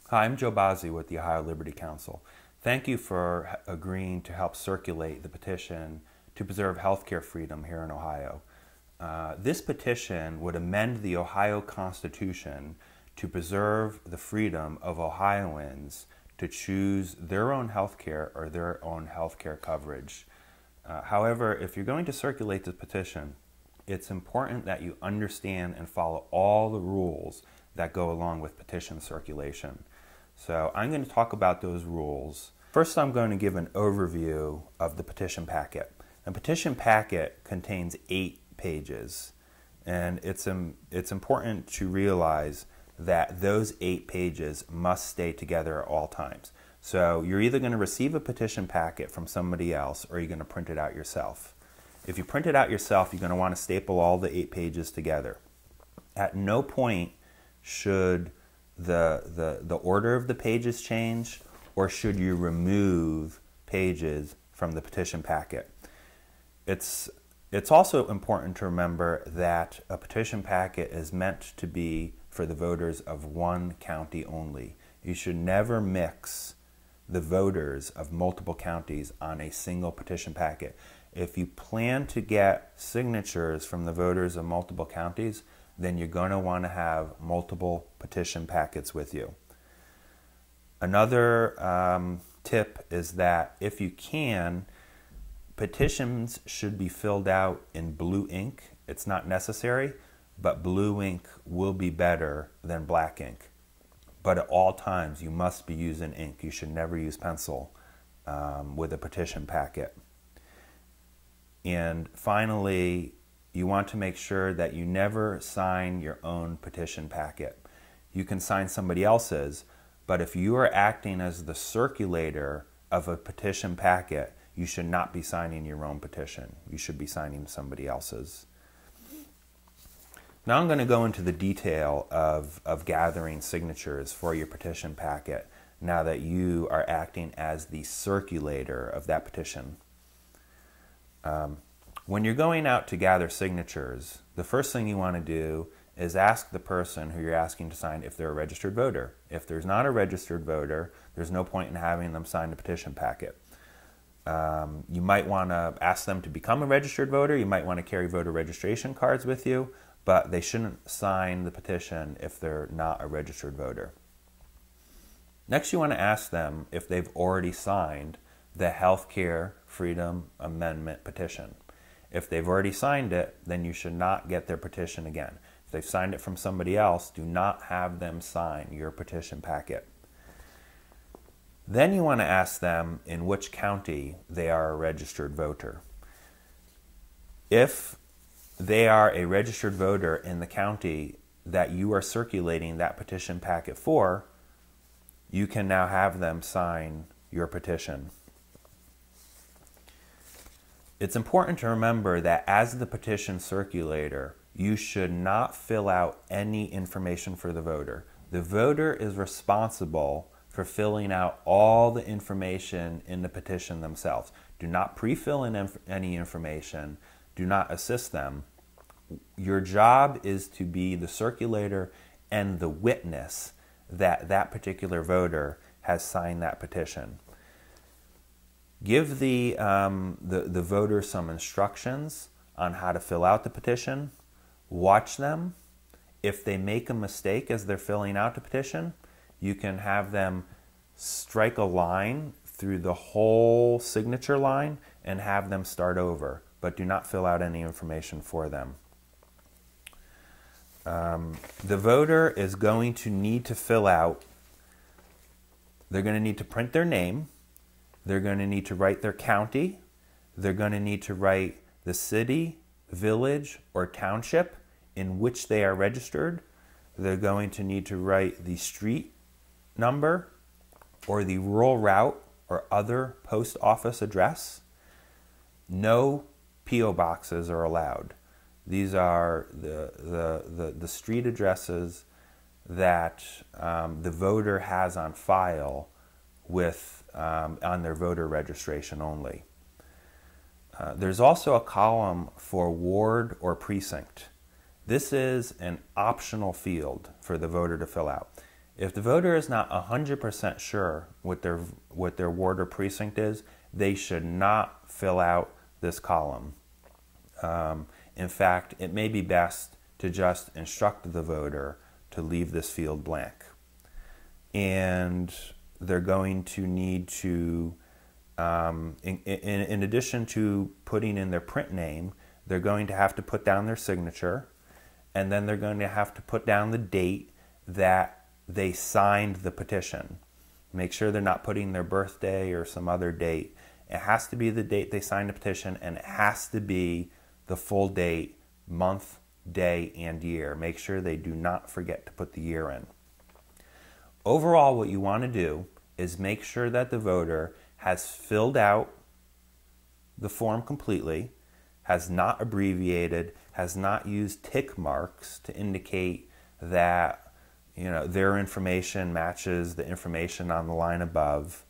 Hi, I'm Joe Bazzi with the Ohio Liberty Council. Thank you for agreeing to help circulate the petition to preserve healthcare freedom here in Ohio. This petition would amend the Ohio Constitution to preserve the freedom of Ohioans to choose their own healthcare or their own healthcare coverage. However, if you're going to circulate this petition, it's important that you understand and follow all the rules that go along with petition circulation. So I'm going to talk about those rules. First, I'm going to give an overview of the petition packet. A petition packet contains 8 pages, and it's important to realize that those 8 pages must stay together at all times. So you're either going to receive a petition packet from somebody else or you're going to print it out yourself. If you print it out yourself, you're going to want to staple all the 8 pages together. At no point should the order of the pages change, or should you remove pages from the petition packet. It's also important to remember that a petition packet is meant to be for the voters of one county only. You should never mix the voters of multiple counties on a single petition packet. If you plan to get signatures from the voters of multiple counties, then you're going to want to have multiple petition packets with you. Another tip is that if you can, petitions should be filled out in blue ink. It's not necessary, but blue ink will be better than black ink. But at all times, you must be using ink. You should never use pencil with a petition packet. And finally, you want to make sure that you never sign your own petition packet. You can sign somebody else's, but if you are acting as the circulator of a petition packet, you should not be signing your own petition. You should be signing somebody else's. Now I'm going to go into the detail of gathering signatures for your petition packet now that you are acting as the circulator of that petition. When you're going out to gather signatures, the first thing you want to do is ask the person who you're asking to sign if they're a registered voter. If there's not a registered voter, there's no point in having them sign the petition packet. You might want to ask them to become a registered voter. You might want to carry voter registration cards with you, but they shouldn't sign the petition if they're not a registered voter. Next, you want to ask them if they've already signed the Healthcare Freedom Amendment petition. If they've already signed it, then you should not get their petition again. If they've signed it from somebody else, do not have them sign your petition packet. Then you want to ask them in which county they are a registered voter. If they are a registered voter in the county that you are circulating that petition packet for, you can now have them sign your petition. It's important to remember that as the petition circulator, you should not fill out any information for the voter. The voter is responsible for filling out all the information in the petition themselves. Do not pre-fill in any information. Do not assist them. Your job is to be the circulator and the witness that that particular voter has signed that petition. Give the voter some instructions on how to fill out the petition. Watch them. If they make a mistake as they're filling out the petition, you can have them strike a line through the whole signature line and have them start over, but do not fill out any information for them. The voter is going to need to fill out, they're going to need to print their name, they're going to need to write their county, they're going to need to write the city, village, or township in which they are registered. They're going to need to write the street number or the rural route or other post office address. No P.O. boxes are allowed. These are the street addresses that the voter has on file with on their voter registration only. There's also a column for ward or precinct. This is an optional field for the voter to fill out. If the voter is not 100% sure what their ward or precinct is, they should not fill out this column. In fact, it may be best to just instruct the voter to leave this field blank. And they're going to need to, in addition to putting in their print name, they're going to have to put down their signature, and then they're going to have to put down the date that they signed the petition. Make sure they're not putting their birthday or some other date. It has to be the date they signed the petition, and it has to be the full date, month, day, and year. Make sure they do not forget to put the year in. Overall, what you want to do is make sure that the voter has filled out the form completely, has not abbreviated, has not used tick marks to indicate that their information matches the information on the line above,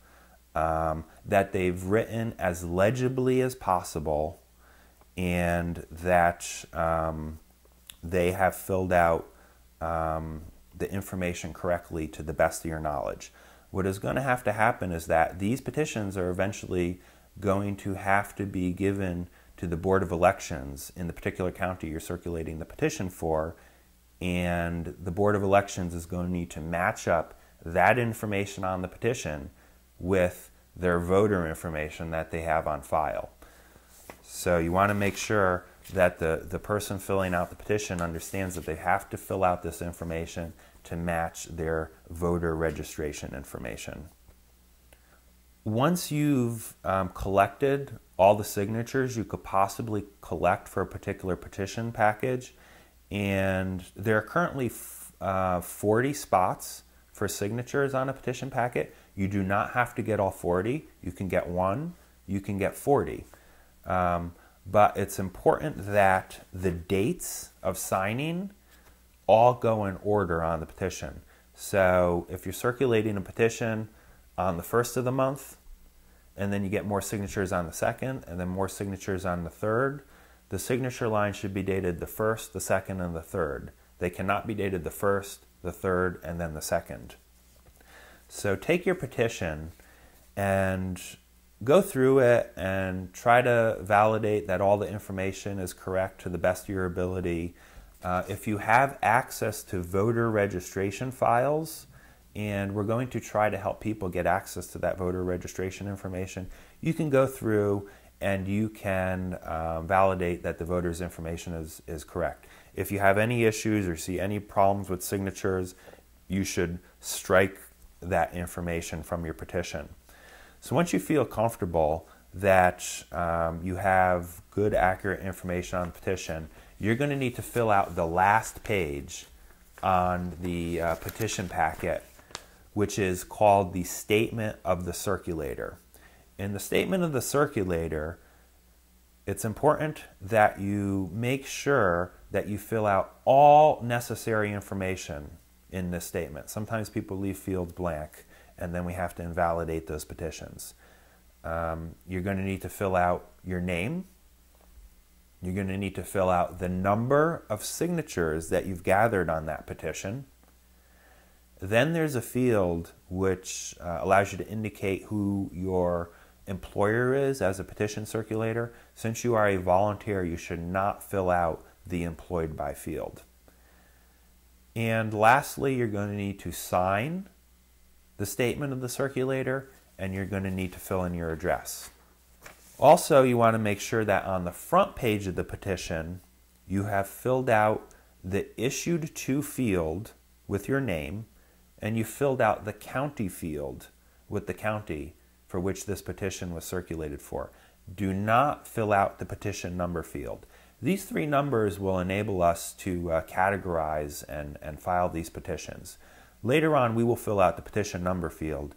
that they've written as legibly as possible, and that they have filled out the information correctly to the best of your knowledge. What is going to happen is that these petitions are eventually going to have to be given to the Board of Elections in the particular county you're circulating the petition for, and the Board of Elections is going to need to match up that information on the petition with their voter information that they have on file. So you want to make sure that the person filling out the petition understands that they have to fill out this information to match their voter registration information. Once you've collected all the signatures you could possibly collect for a particular petition package, and there are currently 40 spots for signatures on a petition packet. You do not have to get all 40. You can get one, you can get 40. But it's important that the dates of signing all go in order on the petition. So if you're circulating a petition on the 1st of the month, and then you get more signatures on the 2nd, and then more signatures on the 3rd, the signature line should be dated the 1st, the 2nd, and the 3rd. They cannot be dated the 1st, the 3rd, and then the 2nd. So take your petition and go through it and try to validate that all the information is correct to the best of your ability. If you have access to voter registration files, and we're going to try to help people get access to that voter registration information, you can go through and you can validate that the voter's information is correct. If you have any issues or see any problems with signatures, you should strike that information from your petition. So once you feel comfortable that you have good, accurate information on the petition, you're going to need to fill out the last page on the petition packet, which is called the Statement of the Circulator. In the Statement of the Circulator, it's important that you make sure that you fill out all necessary information in this statement. Sometimes people leave fields blank, and then we have to invalidate those petitions. You're going to need to fill out your name. You're going to need to fill out the number of signatures that you've gathered on that petition. Then there's a field which allows you to indicate who your employer is as a petition circulator. Since you are a volunteer, you should not fill out the employed by field. And lastly, you're going to need to sign the statement of the circulator, and you're going to need to fill in your address. Also, you want to make sure that on the front page of the petition, you have filled out the issued to field with your name, and you filled out the county field with the county for which this petition was circulated for. Do not fill out the petition number field. These three numbers will enable us to categorize and file these petitions. Later on, we will fill out the petition number field,